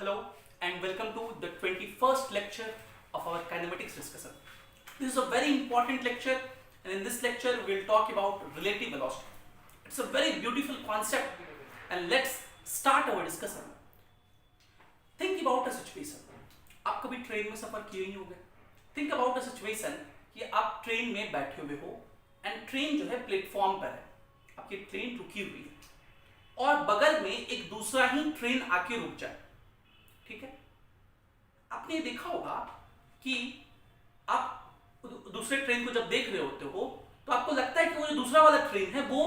Hello and welcome to the 21st lecture of our kinematics discussion. This is a very important lecture, and in this lecture we will talk about relative velocity. It's a very beautiful concept, and let's start our discussion. Think about a situation. आप कभी train में सफर किए ही होंगे. Think about a situation कि आप train में बैठे हुए हो एंड ट्रेन जो है प्लेटफॉर्म पर है. आपकी ट्रेन रुकी हुई है और बगल में एक दूसरा ही ट्रेन आके रुक जाए. ठीक है, आपने देखा होगा कि आप दूसरे ट्रेन को जब देख रहे होते हो तो आपको लगता है कि वो जो दूसरा वाला ट्रेन है वो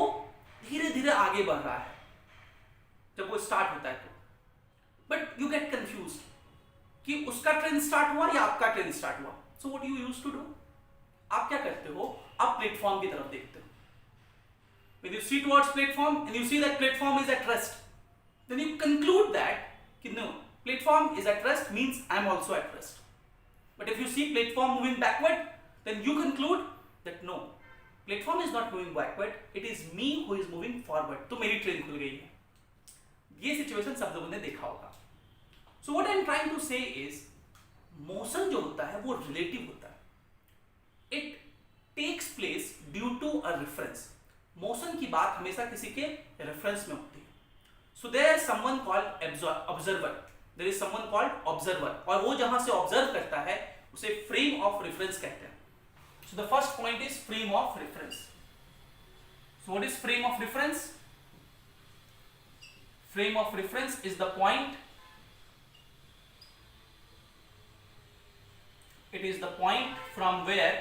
धीरे धीरे आगे बढ़ रहा है जब वो स्टार्ट होता है तो. बट यू गेट कंफ्यूज कि उसका ट्रेन स्टार्ट हुआ या आपका ट्रेन स्टार्ट हुआ. So what you used to do, आप क्या करते हो, आप प्लेटफॉर्म की तरफ देखते हो. When you see towards platform and you see that platform is at rest, then you conclude that no, platform is at rest means I am also at rest. But if you see platform moving backward, then you conclude that no, platform is not moving backward, it is me who is moving forward. तो मेरी train खुल गई है. ये situation सब लोगों ने देखा होगा. So what I am trying to say is, motion जो होता है वो रिलेटिव होता है. It takes place due to a reference. Motion की बात हमेशा किसी के रेफरेंस में होती है. So there is someone called observer, there is someone called observer, और वो जहां से ऑब्जर्व करता है उसे फ्रेम ऑफ रेफरेंस कहते हैं. So the first point is frame of reference. So what is frame of reference? Frame of reference is the point, it is the point from where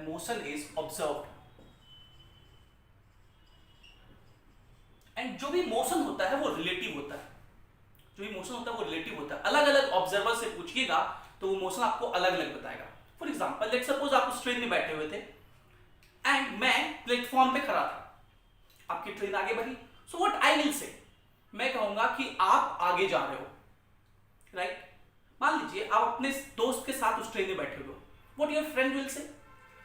motion is observed. And जो भी motion होता है वो relative होता है. अलग अलग observer से पूछिएगा तो वो मोशन आपको अलग अलग बताएगा. फॉर एग्जाम्पल, लेट्स सपोज आप उस ट्रेन में बैठे हुए थे एंड मैं प्लेटफॉर्म पे खड़ा था. आपकी ट्रेन आगे बढ़ी. सो व्हाट आई विल से, मैं कहूंगा कि आप आगे जा रहे हो. राइट, मान लीजिए आप अपने दोस्त के साथ उस ट्रेन में बैठे हो. What your friend will say,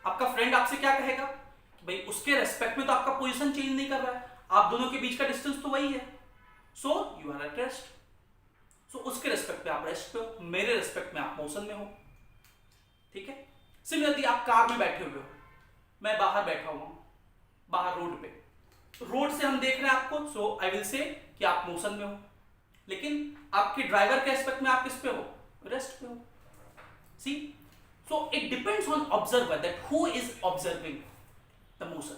आपका फ्रेंड आपसे क्या कहेगा कि भाई उसके रेस्पेक्ट में तो आपका पोजीशन चेंज नहीं कर रहा है, आप दोनों के बीच का डिस्टेंस तो वही है. So you are at rest. So उसके रेस्पेक्ट में आप रेस्ट पे हो, मेरे रेस्पेक्ट में आप मोशन में हो. ठीक है. सिमिलरली आप कार में बैठे हुए हो, मैं बाहर बैठा हुआ हूं, बाहर रोड पे. रोड से हम देख रहे हैं आपको, सो आई विल से कि आप मोशन में हो. लेकिन आपके ड्राइवर के एस्पेक्ट में आप किस पे हो, रेस्ट पे हो. See, so it depends on observer that who is observing the motion.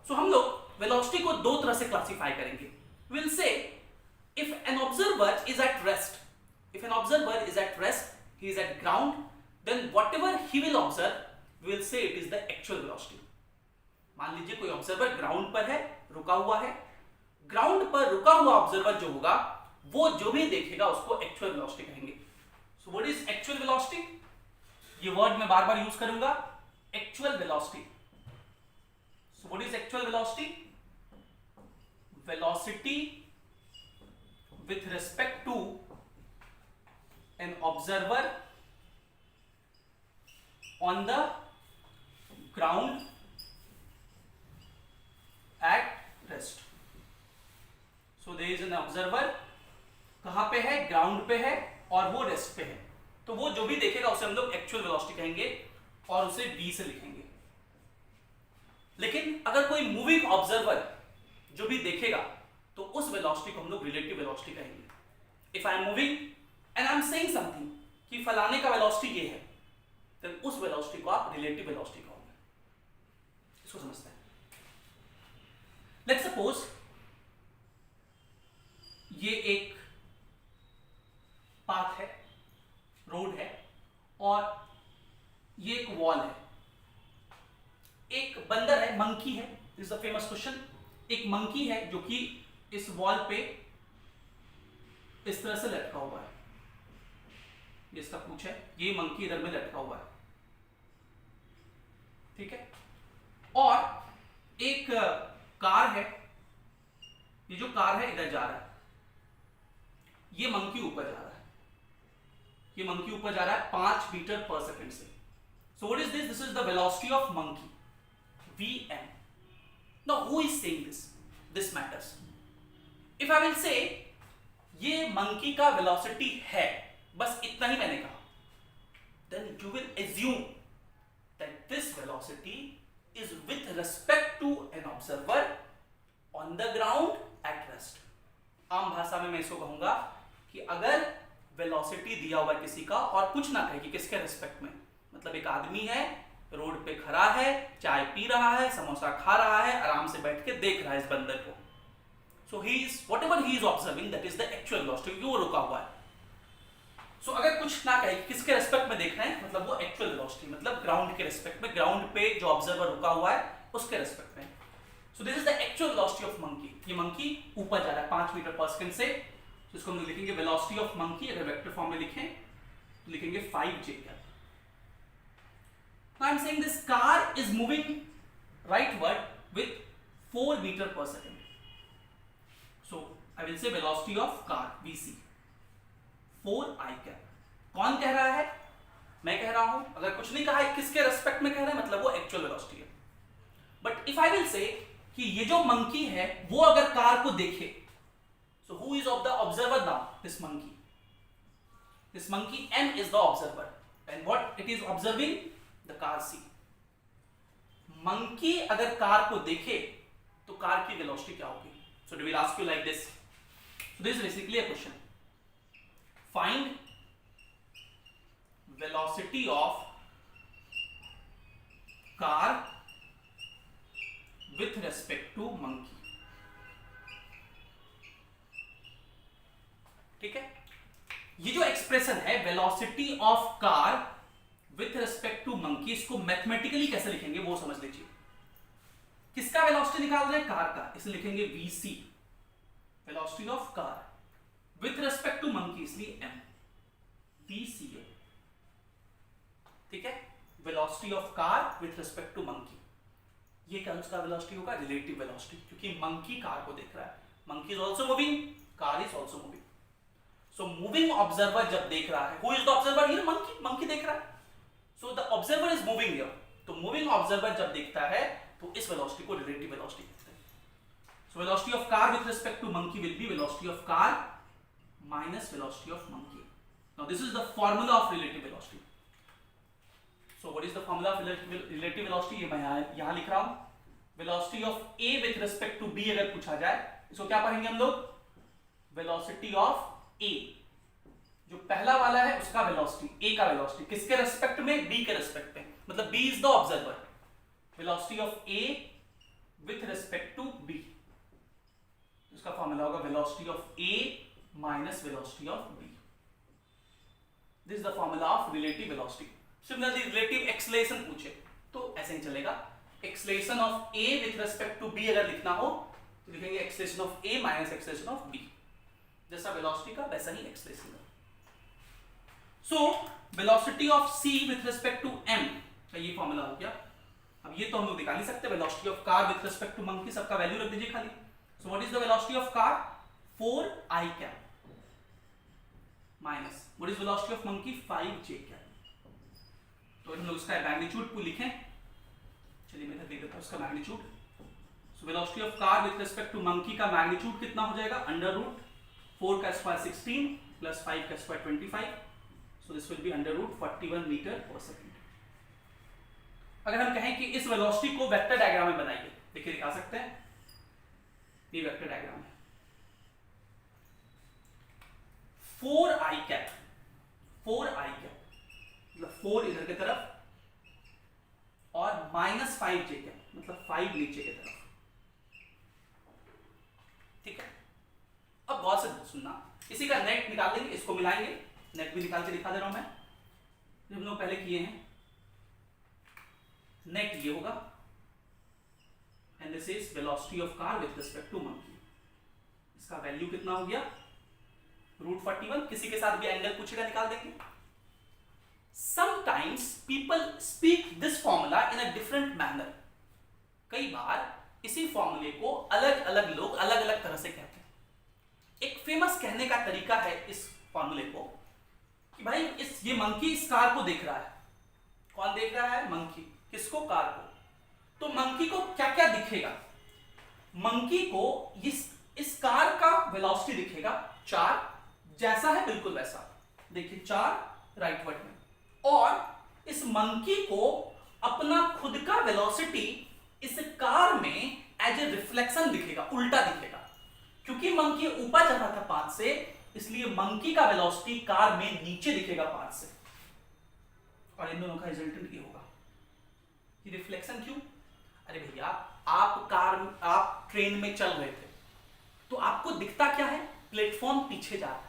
So हम लोग वेलोसिटी को दो तरह से क्लासिफाई करेंगे. Will say if an observer is at rest, he is at ground, then whatever he will observe will say it is the actual velocity. मान लीजिए कोई ऑब्जर्वर ग्राउंड पर है, रुका हुआ है. ग्राउंड पर रुका हुआ ऑब्जर्वर जो होगा वो जो भी देखेगा उसको एक्चुअल वेलोसिटी कहेंगे. So what is actual velocity? ये वर्ड मैं बार बार यूज करूंगा, actual velocity. So what is actual velocity? Velocity with respect to an observer on the ground at rest. So there is an observer, कहां पे है, ground पे है और वो रेस्ट पे है. तो वो जो भी देखेगा उसे हम लोग एक्चुअल वेलोसिटी कहेंगे और उसे v से लिखेंगे. लेकिन अगर कोई मूविंग ऑब्जर्वर जो भी देखेगा तो उस वेलोसिटी को हम लोग रिलेटिव वेलोसिटी कहेंगे. If I am moving and I am saying something कि फलाने का वेलोसिटी ये है, तो उस वेलोसिटी को आप रिलेटिव वेलोसिटी कहोगे. इसको समझते हैं. लेट्स सपोज ये एक पाथ है, रोड है, और ये एक वॉल है. एक बंदर है, मंकी है. This is a famous question. एक मंकी है जो कि इस वॉल पे इस तरह से लटका हुआ है. ये इसका पूंछ है, ये मंकी इधर में लटका हुआ है. ठीक है. और एक कार है, ये जो कार है इधर जा रहा है, ये मंकी ऊपर जा रहा है. 5 मीटर पर सेकंड से. So what is this? This is the velocity of monkey, Vm. Now who is saying this? This matters. If I will say ये monkey का velocity है, बस इतना ही मैंने कहा, then you will assume that this velocity is with respect to an observer on the ground at rest. आम भाषा में मैं इसको कहूंगा कि अगर वेलोसिटी दिया हुआ किसी का और कुछ ना कहे कि किसके रिस्पेक्ट में, मतलब एक आदमी है, रोड पे खड़ा है, चाय पी रहा है, समोसा खा रहा है, आराम से बैठ के देख रहा है इस बंदर को. So he is whatever he is observing that is the actual velocity, क्योंकि वो रुका हुआ है. सो अगर कुछ ना कहे कि किसके रिस्पेक्ट में देख रहे हैं, मतलब वो एक्चुअल वेलोसिटी, मतलब ग्राउंड के रिस्पेक्ट में, ग्राउंड पे जो ऑब्जर्वर रुका हुआ है उसके रिस्पेक्ट में. सो this is the actual velocity of monkey. ये मंकी ऊपर जा रहा है 5 मीटर पर सेकंड से. तो इसको हम लिखेंगे वेलोसिटी ऑफ मंकी. अगर वेक्टर फॉर्म में लिखें तो लिखेंगे 5j cap. Now I am saying this car is moving rightward with 4 metre per second. So I will say velocity of car vc 4i cap. कौन कह रहा है? मैं कह रहा हूं. अगर कुछ नहीं कहा है, किसके रेस्पेक्ट में कह रहा है, मतलब वो एक्चुअल वेलोसिटी है. बट इफ आई विल से कि ये जो मंकी है वो अगर कार को देखे, so who is of the observer now? This monkey. This monkey m is the observer and what it is observing? The car c. Monkey अगर कार को देखे तो कार की वेलोसिटी क्या होगी? So we will ask you like this. So this is basically a question. Find velocity of car with respect to monkey. ठीक है. ये जो एक्सप्रेशन है velocity of car with respect to monkey, इसको mathematically कैसे लिखेंगे वो समझ लीजिए. किसका वेलोसिटी निकाल रहे हैं? कार का. इसे लिखेंगे vc, velocity of car with respect to monkey, इसलिए m, vca. ठीक है. Velocity of car with respect to monkey. ये क्या उसका वेलोसिटी होगा? रिलेटिव वेलोसिटी, क्योंकि मंकी कार को देख रहा है. Monkey is also moving, car is also moving. So moving observer जब देख रहा है, who is the observer here? Monkey. Monkey देख रहा है. So the observer is moving here. तो मूविंग ऑब्जर्वर जब देखता है तो इस वेलोसिटी को रिलेटिव वेलोसिटी कहते हैं. So velocity of car with respect to monkey will be velocity of car minus velocity of monkey. Now this is the formula of relative velocity. So what is the formula of relative velocity? ये मैं यहाँ लिख रहा हूँ. Velocity of A with respect to B अगर पूछा जाए, इसको क्या पढ़ेंगे हम लोग? Velocity of A. जो पहला वाला है उसका वेलोसिटी, A का वेलोसिटी किसके रेस्पेक्ट में? B के रेस्पेक्ट में, मतलब B is the observer. Velocity of A with respect to B. इसका फॉर्मूला होगा velocity of A minus velocity of B. This is the formula of relative velocity. Similarly relative acceleration पूछे तो ऐसे ही चलेगा. Acceleration of a with respect to b अगर लिखना हो तो लिखेंगे acceleration of a minus acceleration of b. जैसा वेलोसिटी का वैसा ही एक्सेलरेशन का. So velocity of c with respect to m का ये फॉर्मूला हो गया. अब ये तो हम लोग निकाल नहीं सकते. Velocity of car with respect to monkey, सबका वैल्यू रख दीजिए खाली. So what is the velocity of car? 4i cap minus what is velocity of monkey? 5j cap. तो हम लोग उसका मैग्नीट्यूड लिखें. चलिए मैं दे देता हूं उसका magnitude. So velocity of car with respect to monkey का मैग्नीट्यूड कितना हो जाएगा? अंडर रूट 4 का स्क्वायर 16 प्लस 5 का square 25. So this will be under root 41 metre per second. अगर हम कहें कि इस वेलोसिटी को वेक्टर डायग्राम में बनाइए, देखिए दिखा सकते हैं. ये वेक्टर डायग्राम है. 4i कैप, 4i कैप मतलब 4 इधर की तरफ और माइनस 5j कैप मतलब 5 नीचे की तरफ. ठीक है. अब गौर से सुनना, इसी का नेट निकाल लेंगे, इसको मिलाएंगे. नेट भी निकाल के दिखा दे रहा हूं मैं, जो हम लोग पहले किए हैं. नेट ये होगा and this is velocity of car with respect to monkey. इसका वैल्यू कितना हो गया? √41. किसी के साथ भी एंगल पूछेगा निकाल देंगे. Sometimes people speak this formula in a different manner. कई बार इसी फॉर्मूले को अलग अलग लोग अलग अलग तरह से कहते हैं. एक फेमस कहने का तरीका है इस फॉर्मूले को कि भाई ये मंकी इस कार को देख रहा है. कौन देख रहा है? मंकी। किसको? कार को। तो मंकी को क्या क्या दिखेगा? मंकी को इस कार का वेलोसिटी दिखेगा 4, जैसा है बिल्कुल वैसा, देखिए 4 राइटवर्ड में, और इस मंकी को अपना खुद का वेलोसिटी इस कार में एज ए रिफ्लेक्शन दिखेगा, उल्टा दिखेगा। क्योंकि मंकी ऊपर जा रहा था 5 से, इसलिए मंकी का वेलोसिटी कार में नीचे दिखेगा 5 से, और इन दोनों का रिजल्टेंट ये होगा। ये रिफ्लेक्शन क्यों? अरे भैया, आप ट्रेन में चल रहे थे, तो आपको दिखता क्या है? प्लेटफॉर्म पीछे जा रहा है,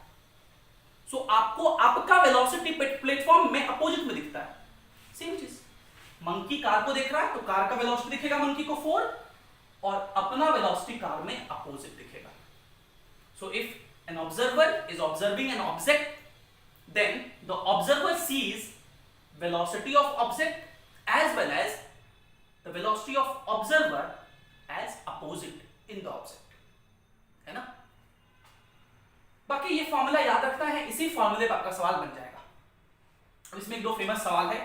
सो आपको आपका वेलोसिटी प्लेटफॉर्म में अपोजिट में दिखता है। सेम चीज, मंकी कार को देख रहा है तो कार का वेलोसिटी दिखेगा मंकी को 4, और अपना वेलोसिटी कार में अपोजिट दिखेगा। So if an observer is observing an object, then the observer sees velocity of object as well as the velocity of observer as opposite in the object, है ना? बाकी ये formula याद रखना है, इसी फॉर्मूले पर आपका सवाल बन जाएगा। अब इसमें एक दो फेमस सवाल है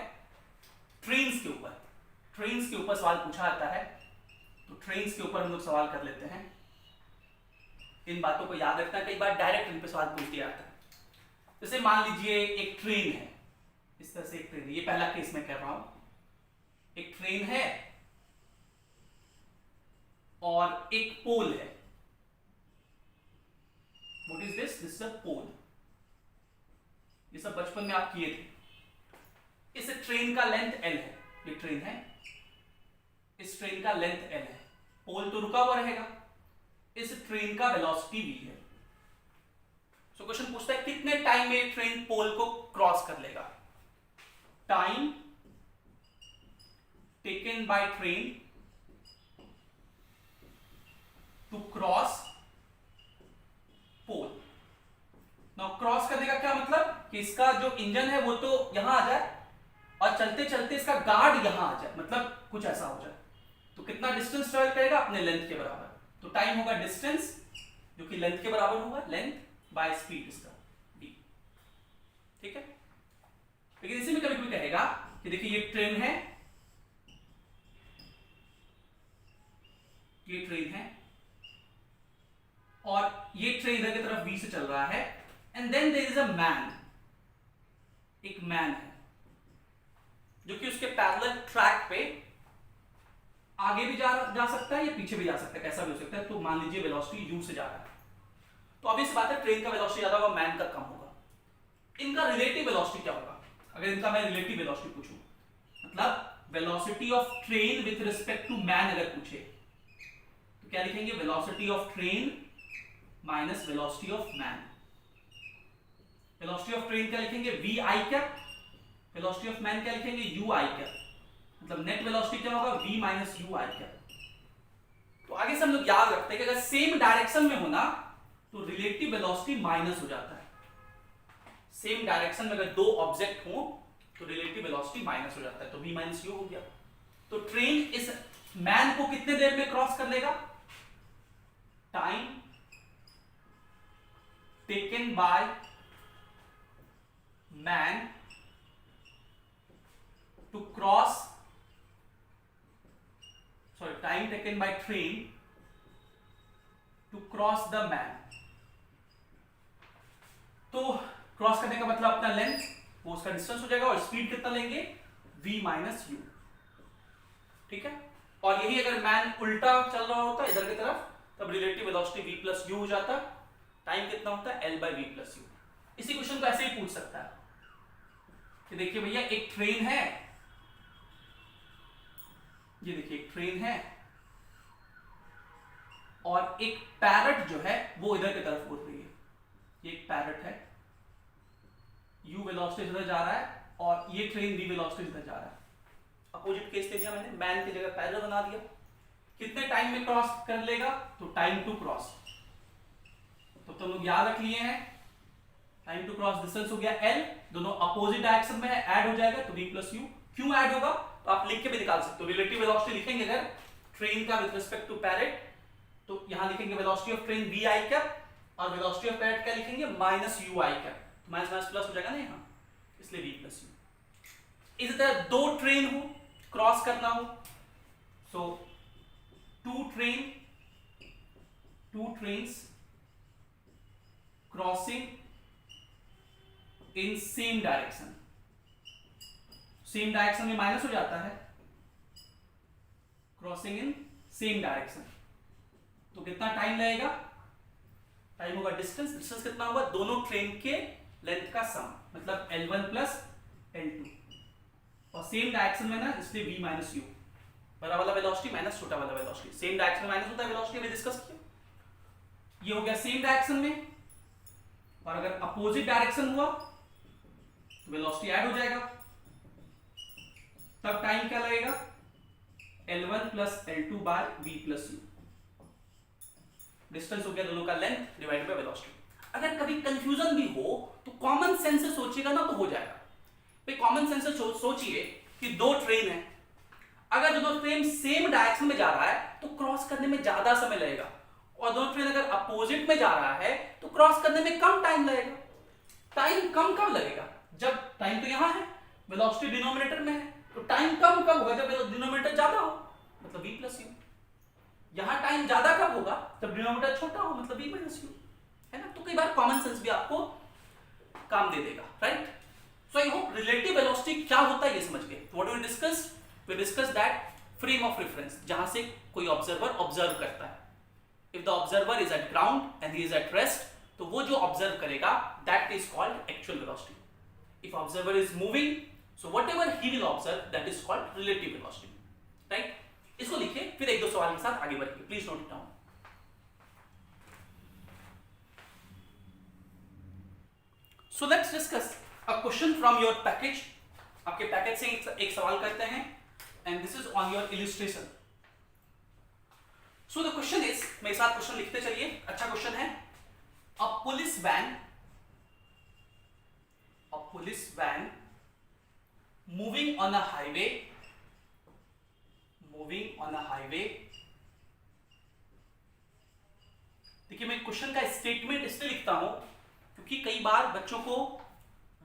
ट्रेन्स के ऊपर। ट्रेन्स के ऊपर सवाल पूछा जाता है, तो ट्रेन्स के ऊपर हम लोग सवाल कर लेते हैं। इन बातों को याद रखना, कई बार डायरेक्ट इन पे सवाल पूछ दिया जाता है। जैसे मान लीजिए एक ट्रेन है, इस तरह से एक ट्रेन, ये पहला केस मैं कर रहा हूं। एक ट्रेन है और एक पोल है। What is this? This is a pole. ये सब बचपन में आप किए थे। इस ट्रेन का लेंथ L है, ये ट्रेन है, इस ट्रेन का लेंथ L है, पोल तो रुका हुआ रहेगा, इस ट्रेन का वेलोसिटी v है। सो क्वेश्चन पूछता है कितने टाइम में ट्रेन पोल को क्रॉस कर लेगा? Time taken by train to cross pole. Now cross करने का क्या मतलब कि इसका जो इंजन है वो तो यहां आ जाए और चलते चलते इसका गार्ड यहां आ जाए, मतलब कुछ ऐसा हो जाए। तो कितना डिस्टेंस ट्रेवल करेगा? अपने लेंथ के बराबर। तो टाइम होगा डिस्टेंस जो कि लेंथ के बराबर होगा, लेंथ बाय स्पीड इसका v। ठीक है, लेकिन इसी में कभी कोई कहेगा कि देखिए ये ट्रेन है, ये ट्रेन है और ये ट्रेन इधर की तरफ v से चल रहा है, and then there is a man, एक मैन है जो कि उसके पैरेलल ट्रैक पे आगे भी जा सकता है या पीछे भी जा सकता है, कैसा भी हो सकता है। तो मान लीजिए वेलोसिटी u से जा रहा है, तो ऑब्वियस बात है ट्रेन का वेलोसिटी ज्यादा होगा, मैन का कम होगा। इनका रिलेटिव वेलोसिटी क्या होगा? अगर इनका मैं रिलेटिव वेलोसिटी पूछूं, मतलब velocity of train with respect to man अगर पूछे, तो क्या लिखेंगे? Velocity of train minus velocity of man. Velocity of train क्या लिखेंगे? V i cap. Velocity of man क्या लिखेंगे? U i cap. मतलब नेट वेलोसिटी क्या होगा? v minus u i cap. तो आगे से हम लोग याद रखते हैं कि अगर सेम डायरेक्शन में होना तो रिलेटिव वेलोसिटी माइनस हो जाता है। सेम डायरेक्शन में अगर दो ऑब्जेक्ट हो तो रिलेटिव वेलोसिटी माइनस हो जाता है, तो v माइनस यू हो गया। तो ट्रेन इस मैन को कितने देर में क्रॉस कर लेगा? Time taken by man to cross, sorry, time taken by train to cross the man. तो क्रॉस करने का मतलब अपना लेंथ, वो उसका डिस्टेंस हो जाएगा, और स्पीड कितना लेंगे? v minus you. ठीक है, और यही अगर मैन उल्टा चल रहा होता इधर की तरफ, तब relative velocity v plus u हो जाता। टाइम कितना होता है? l by v plus u. इसी क्वेश्चन को ऐसे ही पूछ सकता है कि देखिए भैया एक ट्रेन है, ये देखिए एक ट्रेन है और एक पैरट जो है वो इधर की तरफ उड़ रही है। ये एक पैरट है, u वेलोसिटी इधर जा रहा है और ये ट्रेन v वेलोसिटी इधर जा रहा है। अपोजिट केस ले लिया मैंने, मैन की जगह पैरट बना दिया। कितने टाइम में क्रॉस कर लेगा? तो टाइम टू क्रॉस, तो तुम लोग याद रख लिए हैं, टाइम टू क्रॉस डिस्टेंस हो गया l, दोनों अपोजिट डायरेक्शन में है, ऐड हो जाएगा तो v प्लस यू। क्यों ऐड होगा? तो आप लिख के भी निकाल सकते हो। रिलेटिव वेलोसिटी लिखेंगे अगर ट्रेन का विद रिस्पेक्ट टू पैरेट, तो यहां लिखेंगे velocity of train v I cap, और वेलोसिटी ऑफ पैरेट क्या लिखेंगे? Minus u i cap. तो माइनस माइनस प्लस हो जाएगा ना यहाँ, इसलिए v प्लस यू। इसी तरह दो ट्रेन हो, क्रॉस करना हो, so two trains crossing in same direction, same direction में माइनस हो जाता है, क्रॉसिंग इन सेम डायरेक्शन, तो कितना टाइम लगेगा, टाइम होगा डिस्टेंस, डिस्टेंस कितना होगा, दोनों ट्रेन के लेंथ का सम, मतलब L1 प्लस L2, और सेम डायरेक्शन में ना, इसलिए v माइनस यू, बड़ा वाला वेलोसिटी माइनस छोटा वाला वेलोसिटी, सेम डायरेक्शन में माइनस होता है वेलोसिटी, हमने डिस्कस किया। ये हो गया सेम डायरेक्शन में, और अगर अपोजिट डायरेक्शन हुआ तो वेलोसिटी ऐड हो जाएगा, तब टाइम क्या लगेगा, L1 plus L2 by v plus u, distance हो गया दोनों का लेंथ डिवाइडेड बाय वेलोसिटी। अगर कभी कंफ्यूजन भी हो तो कॉमन सेंस से सोचिएगा ना तो हो जाएगा। भाई कॉमन सेंस से सोचिए कि दो ट्रेन है, अगर दोनों ट्रेन सेम डायरेक्शन में जा रहा है तो क्रॉस करने में ज्यादा समय लगेगा, और दोनों ट्रेन अगर अपोजिट में जा रहा है तो क्रॉस करने में कम टाइम लगेगा। टाइम कम कब लगेगा, जब टाइम तो यहां है, वेलोसिटी डिनोमिनेटर में है, तो टाइम कम कब होगा, जब डिनोमिनेटर ज्यादा हो, मतलब v प्लस यू। यहां टाइम ज्यादा कब होगा, जब डिनोमिनेटर छोटा हो, मतलब v माइनस यू, है ना। तो कई बार कॉमन सेंस भी आपको काम दे देगा, right. So I hope relative velocity क्या होता है ये समझ गए। What we discuss, we discuss that frame of reference, जहां से कोई ऑब्जर्वर ऑब्जर्व करता है। If the observer is at ground and he is at rest, तो वो जो ऑब्जर्व करेगा that is called actual velocity. If observer is moving, so whatever he will observe that is called relative velocity, right. इसको लिखिए, फिर एक दो सवाल के साथ आगे बढ़िए, please note it down. So let's discuss a question from your package. आपके पैकेज से एक सवाल करते हैं, and this is on your illustration. So the question is, मेरे साथ क्वेश्चन लिखते चलिए, अच्छा क्वेश्चन है। A police van moving on a highway, देखिए मैं क्वेश्चन का स्टेटमेंट इसलिए लिखता हूं क्योंकि कई बार बच्चों को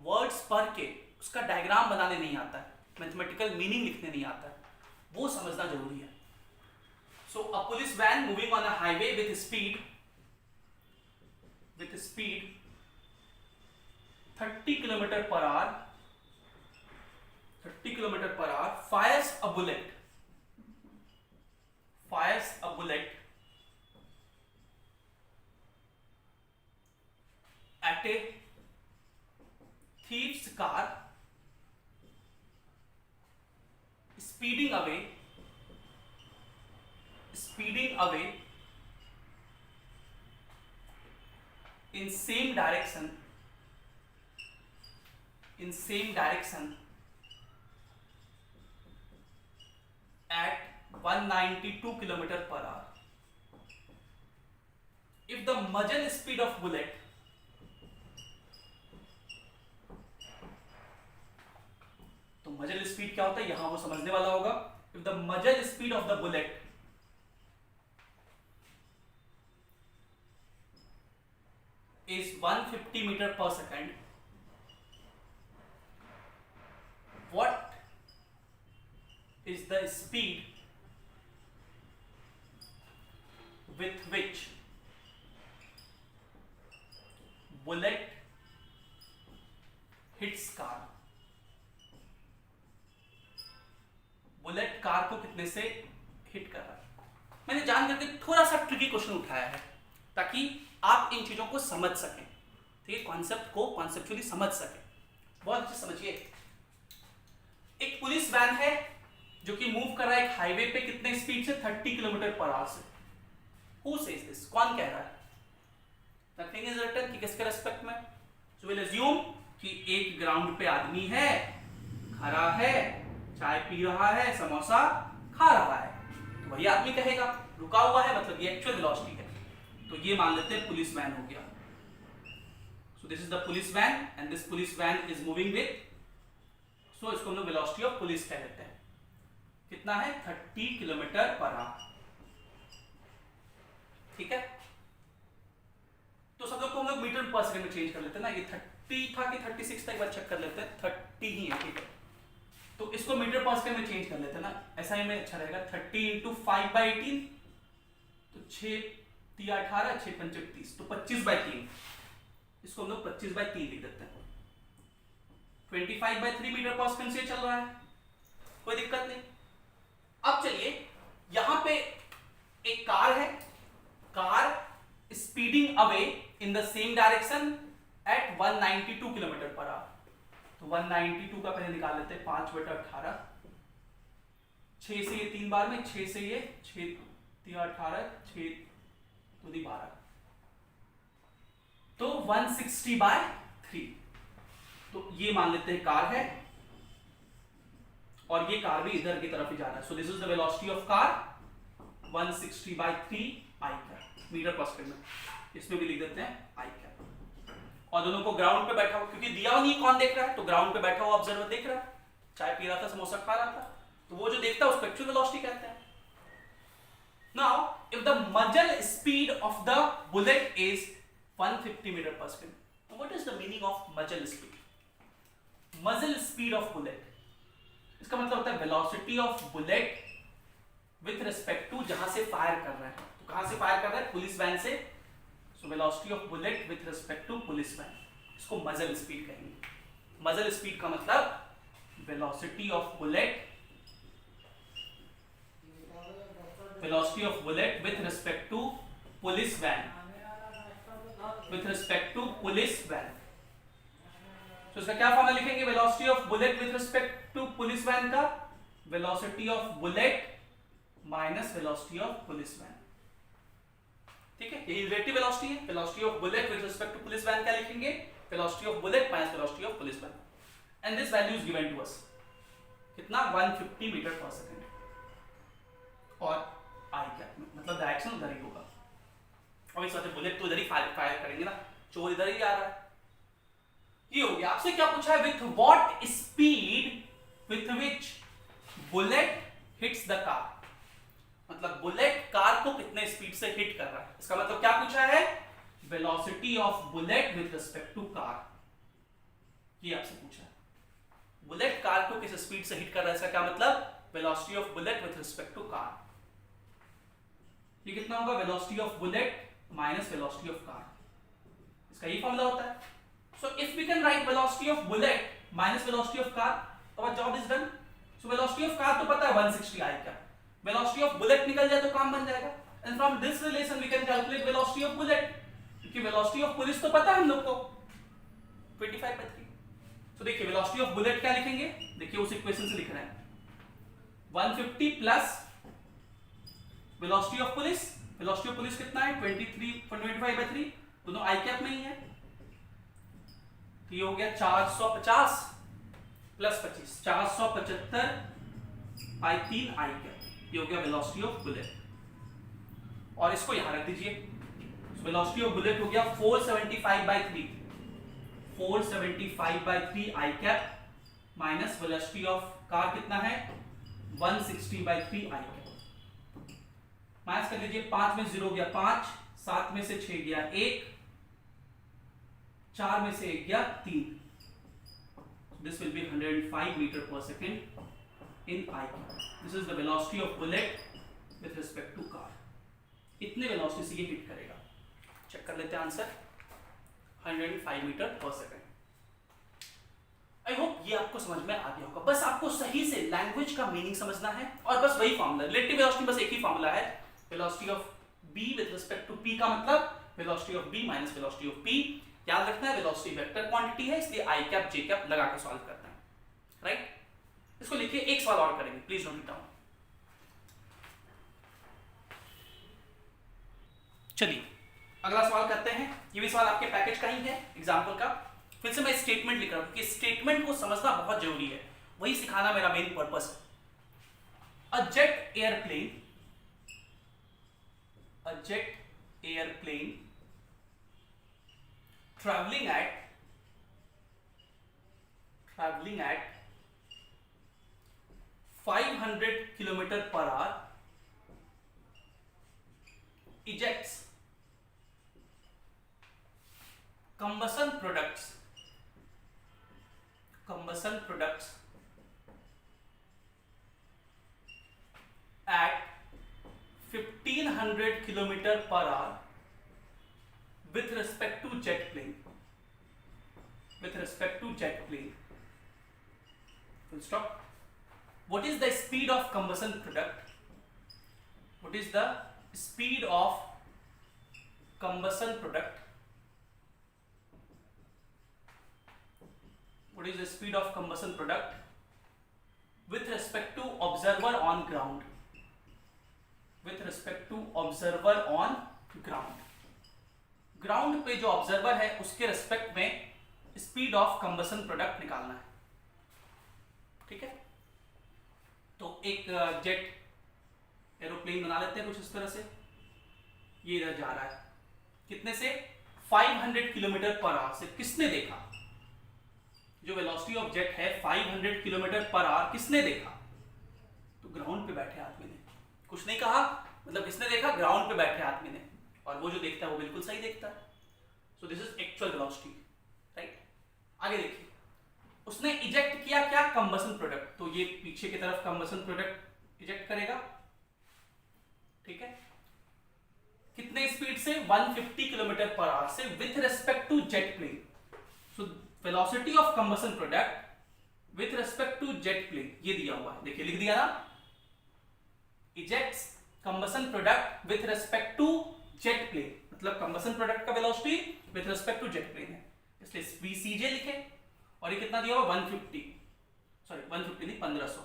वर्ड्स पढ़ के उसका डायग्राम बनाने नहीं आता है, मैथमेटिकल मीनिंग लिखने नहीं आता है, वो समझना जरूरी है। So a police van moving on a highway with speed 30 kilometre per hour, fires a bullet at a thief's car speeding away in same direction at 192 kilometer per hour. If the muzzle speed of bullet तो muzzle speed क्या होता है यहां वो समझने वाला होगा। If the muzzle speed of the bullet is 150 meter per second, what is the speed with which bullet hits car? Bullet car को कितने से हिट कर रहा है। मैंने जान करके थोड़ा सा ट्रिकी क्वेश्चन उठाया है ताकि आप इन चीजों को समझ सकें, ठीक है, कॉन्सेप्ट को कॉन्सेप्चुअली समझ सकें। बहुत अच्छे समझिए। एक पुलिस वैन है जो कि मूव कर रहा है एक हाईवे पे, कितने स्पीड से, 30 किलोमीटर पर आवर से। हु सेज दिस, कौन कह रहा है? नथिंग इज रिटन कि किसके रेस्पेक्ट में। सो विल अज्यूम कि एक ग्राउंड पे आदमी है, खड़ा है, चाय पी रहा है, समोसा खा रहा है, तो वही आदमी कहेगा। रुका हुआ है मतलब ये एक्चुअल वेलोसिटी है, तो ये मान लेते हैं पुलिस वैन हो गया। So this is the police van and this police van is moving with, so इसको हम लोग वेलोसिटी ऑफ पुलिस कह देते हैं। कितना है? 30 किलोमीटर पर आवर, ठीक है। तो सब लोग को हम लोग मीटर पर सेकंड में चेंज कर लेते हैं ना, ये 30 था कि 36 था, एक बार चेक कर लेते हैं। 30 ही है, ठीक है। तो इसको मीटर पर सेकंड में चेंज कर लेते हैं ना, ऐसा में अच्छा रहेगा। 30 इंटू 5/18 तो 6 3 18 6 5 30 तो 25/3, इसको हम लोग 25/3 लिख देते हैं। 25/3 मीटर पर सेकंड से चल रहा है, कोई दिक्कत नहीं। अब चलिए यहां पे एक कार है, car speeding away in the same direction at 192 kilometre per our. तो 192 का पहले निकाल लेते हैं, 5/18, 6 से ये 3 बार में, 6 से ये 6 3 18 6 तो 12, तो 160/3। तो ये मान लेते हैं कार है, और ये कार भी इधर की तरफ ही जा रहा है। So this is the velocity of car 160/3 i cap metre per second में, इसमें भी लिख देते हैं आई कैप। और दोनों को ग्राउंड पे बैठा हुआ, क्योंकि दिया हुआ नहीं कौन देख रहा है, तो ग्राउंड पे बैठा हुआ ऑब्जर्वर देख रहा है, चाय पी रहा था, समोसा खा रहा था, तो वो जो देखता है उसको एक्चुअल वेलोसिटी कहते हैं। Now if the muzzle speed of the bullet is 150 metre per second, what is the meaning of muzzle speed? Muzzle speed of bullet, इसका मतलब होता है velocity of bullet with respect to जहां से fire कर रहा है। तो कहां से फायर कर रहा है? पुलिस वैन से। So velocity of bullet with respect to police van, इसको मजल स्पीड कहेंगे। मजल स्पीड का मतलब velocity of bullet, velocity of bullet with respect to police van, with respect to police van. तो इसका क्या formula लिखेंगे? Velocity of bullet with respect to police van का velocity of bullet minus velocity of police van. ठीक है, यही relative velocity है। Velocity of bullet with respect to police van क्या लिखेंगे? Velocity of bullet minus velocity of police van. And this value is given to us कितना? 150 metre per second. और आई cap मतलब direction उधर ही होगा। और इस वजह बुलेट तो इधर ही फायर करेंगे ना, चोर इधर ही आ रहा है। ये हो गया। आपसे क्या पूछा है? With what speed with which bullet hits the car, मतलब बुलेट कार को कितने स्पीड से हिट कर रहा है। इसका मतलब क्या पूछा है? Velocity of bullet with respect to car, ये आपसे पूछा है। बुलेट कार को किस स्पीड से हिट कर रहा है, इसका क्या मतलब? Velocity of bullet with respect to car. ये कितना होगा? Velocity of bullet minus velocity of car, इसका ये फॉर्मूला होता है। So if we can write velocity of bullet minus velocity of car, our job is done. So velocity of car तो पता है 160 आई क्या, velocity of bullet निकल जाए तो काम बन जाएगा। And from this relation we can calculate velocity of bullet, क्योंकि velocity of police तो पता है हम लोग को 25/3। तो देखिए velocity of bullet क्या लिखेंगे? देखिए उस इक्वेशन से लिख रहे हैं 150 plus velocity of police। velocity of police कितना है? 25/3, दोनों आई कैप में ही है। तो ये हो गया 450 प्लस 25, 475/3 आई कैप, ये हो गया वेलोसिटी ऑफ बुलेट। और इसको यहां रख दीजिए, वेलोसिटी ऑफ बुलेट हो गया 475/3, 475/3 i cap minus velocity of car कितना है? 160/3 आई कैप। माइनस कर लीजिए, 5 में 0 गया 5, 7 में से 6 गया 1, 4 में से 1 गया 3। This will be 105 meter per second in I cap. This is the velocity of bullet with respect to car. इतने वेलोसिटी से ये हिट करेगा। चेक कर लेते हैं answer, 105 metre per second. I hope ये आपको समझ में आ गया होगा। बस आपको सही से लैंग्वेज का मीनिंग समझना है, और बस वही फॉर्मूला, रिलेटिव वेलोसिटी बस एक ही फॉर्मूला है, velocity of b with respect to p का मतलब velocity of b minus velocity of p। याद रखना है वेलोसिटी वेक्टर क्वांटिटी है, इसलिए आई कैप जे कैप लगा के सॉल्व करते हैं, राइट। इसको लिखिए, एक सवाल और करेंगे, प्लीज नोट इट डाउन। चलिए अगला सवाल करते हैं। ये भी सवाल आपके पैकेज का ही है, एग्जाम्पल का। फिर से मैं स्टेटमेंट लिख रहा हूं, क्योंकि स्टेटमेंट को समझना बहुत जरूरी है, वही सिखाना मेरा मेन पर्पस है। A jet airplane traveling at 500 kilometer per hour ejects combustion products 700 kilometre per our with respect to jet plane. With respect to jet plane. Full stop. What is the speed of combustion product? What is the speed of combustion product? What is the speed of combustion product with respect to observer on ground? With respect to observer on ground. Ground पे जो observer है उसके respect में speed of combustion product निकालना है, ठीक है। तो एक जेट एरोप्लेन बना लेते हैं कुछ इस तरह से, ये इधर जा रहा है कितने से 500 किलोमीटर पर आवर से। किसने देखा? जो वेलोसिटी ऑफ जेट है 500 किलोमीटर पर आवर, किसने देखा? तो ग्राउंड पे बैठे आदमी ने, कुछ नहीं कहा, मतलब किसने देखा? ग्राउंड पे बैठे आदमी ने, और वो जो देखता है वो बिल्कुल सही देखता है। So this is actual velocity, right. आगे देखिए, उसने इजेक्ट किया क्या? Combustion product. तो ये पीछे की तरफ कंबसन प्रोडक्ट इजेक्ट करेगा, ठीक है। कितने स्पीड से? 150 किलोमीटर पर आवर से with respect to jet plane. So velocity of combustion product with respect to jet plane, ये दिया हुआ है, देखिए लिख दिया ना, ejects combustion product with respect to jet plane, मतलब कंबसन प्रोडक्ट का velocity with respect to jet plane है, इसलिए VCJ लिखे। और ये कितना दिया हुआ? 150 नहीं 1500,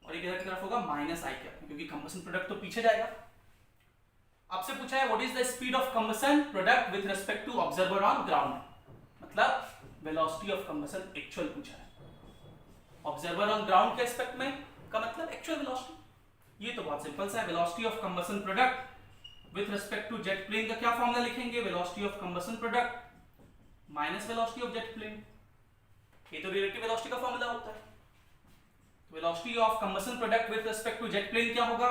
और ये किधर की तरफ होगा? माइनस आई कैप, क्योंकि कंबसन प्रोडक्ट तो पीछे जाएगा। आपसे पूछा है what is the speed of combustion product with respect to observer on ground, मतलब वेलोसिटी ऑफ कंबसन एक्चुअल पूछा है। ऑब्जर्वर ऑन ग्राउंड के रेस्पेक्ट में का मतलब एक्चुअल वेलोसिटी। ये तो बहुत सिंपल सा है। Velocity of combustion product with respect to jet plane का क्या फॉर्मूला लिखेंगे? Velocity of combustion product minus velocity of jet plane. ये तो रिलेटिव वेलोसिटी का फॉर्मूला होता है। तो velocity of combustion product with respect to jet plane क्या होगा?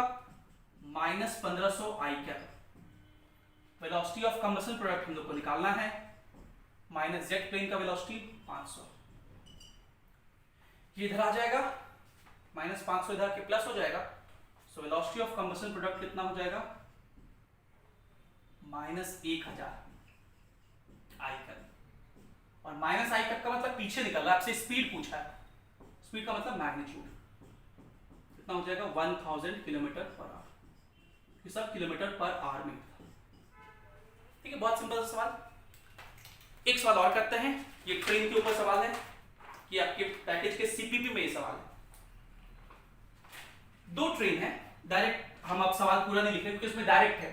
Minus 1500 i cap. Velocity of combustion product हम लोग को निकालना है, माइनस जेट प्लेन का वेलोसिटी 500। ये इधर आ जाएगा, माइनस 500 इधर के प्लस हो जाएगा। सो वेलोसिटी ऑफ कंबसन प्रोडक्ट कितना हो जाएगा? माइनस 1000 आई कैप। और माइनस आई कैप का मतलब पीछे निकल रहा है, आपसे स्पीड पूछा है, स्पीड का मतलब मैग्नीट्यूड कितना हो जाएगा? 1000 किलोमीटर पर आवर। ये सब किलोमीटर पर आवर में था, ठीक है। बहुत सिंपल सा सवाल। एक सवाल और करते हैं, ये ट्रेन के ऊपर सवाल है, कि आपके पैकेज के CPP में ये सवाल है। दो ट्रेन है, डायरेक्ट हम अब सवाल पूरा नहीं लिख रहे क्योंकि इसमें डायरेक्ट है,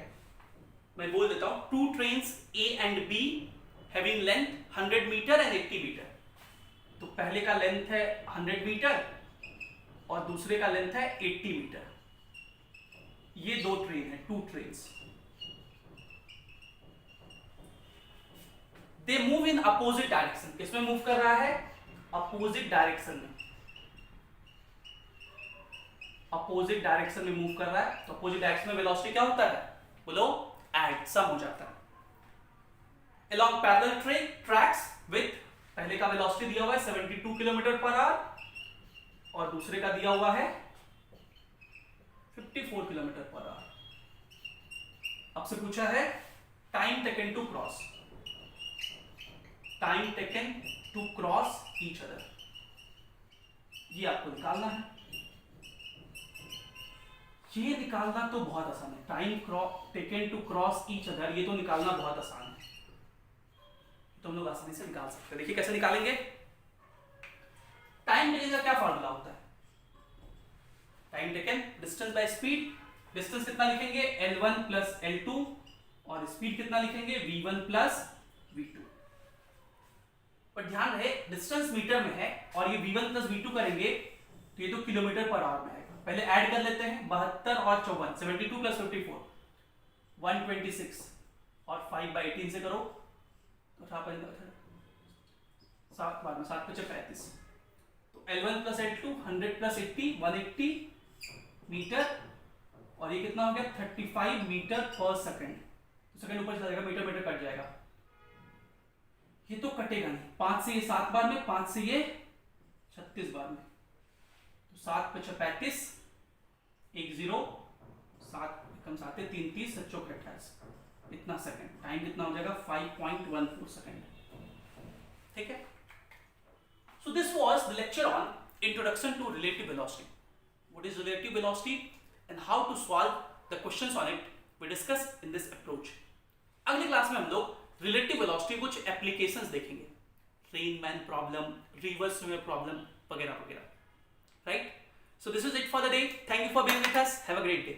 मैं बोल देता हूं। Two trains A and B having length 100 metre and 80 metre. तो पहले का लेंथ है 100 मीटर और दूसरे का लेंथ है 80 मीटर। ये दो ट्रेन है, two trains. They move in opposite direction. किसमें मूव कर रहा है? अपोजिट डायरेक्शन में। अपोजिट डायरेक्शन में मूव कर रहा है, तो अपोजिट डायरेक्शन में वेलोसिटी क्या होता है? बोलो, एड, सम हो जाता है। Along parallel tracks with, पहले का वेलोसिटी दिया हुआ है 72 किलोमीटर पर आवर और दूसरे का दिया हुआ है 54 किलोमीटर पर आवर। आपसे पूछा है time taken to cross, time taken to cross each other, ये आपको निकालना है। ये निकालना तो बहुत आसान है, time taken to cross each other, ये तो निकालना बहुत आसान है, तो हम लोग आसानी से निकाल सकते हैं। देखिए कैसे निकालेंगे। टाइम टेकन का क्या फॉर्मूला होता है? Time taken distance by speed. Distance कितना लिखेंगे? L1 प्लस L2 और स्पीड कितना लिखेंगे? V1 plus V2। पर ध्यान रहे डिस्टेंस मीटर में है और ये V1 प्लस V2 करेंगे तो ये तो किलोमीटर पर आवर में आएगा। पहले ऐड कर लेते हैं, 72 और 54, 72 प्लस 54 126 और 5/18 से करो तो 7 बाद में 7 × 5 = 35। तो L1 plus L2 100 plus 80 180 metre और ये कितना हो गया? 35 मीटर पर सेकंड। तो सेकंड ऊपर चला जाएगा, मीटर मीटर कट जाएगा, ये तो कटेगा नहीं। 5 से ये 7 बार में, 5 से ये 36 बार में, तो 7 × 5 = 35, 1 0 7 आइटम्स आते, 3 30 चौक 28, इतना सेकंड, टाइम कितना हो जाएगा 5.14 सेकंड, ठीक है। So this was the lecture on introduction to relative velocity, what is relative velocity and how to solve the questions on it, we discuss in this approach. अगली class में हम लोग relative velocity कुछ applications देखेंगे, rain man problem, rivers swimmer problem वगैरह वगैरह, right. So this is it for the day. Thank you for being with us. Have a great day.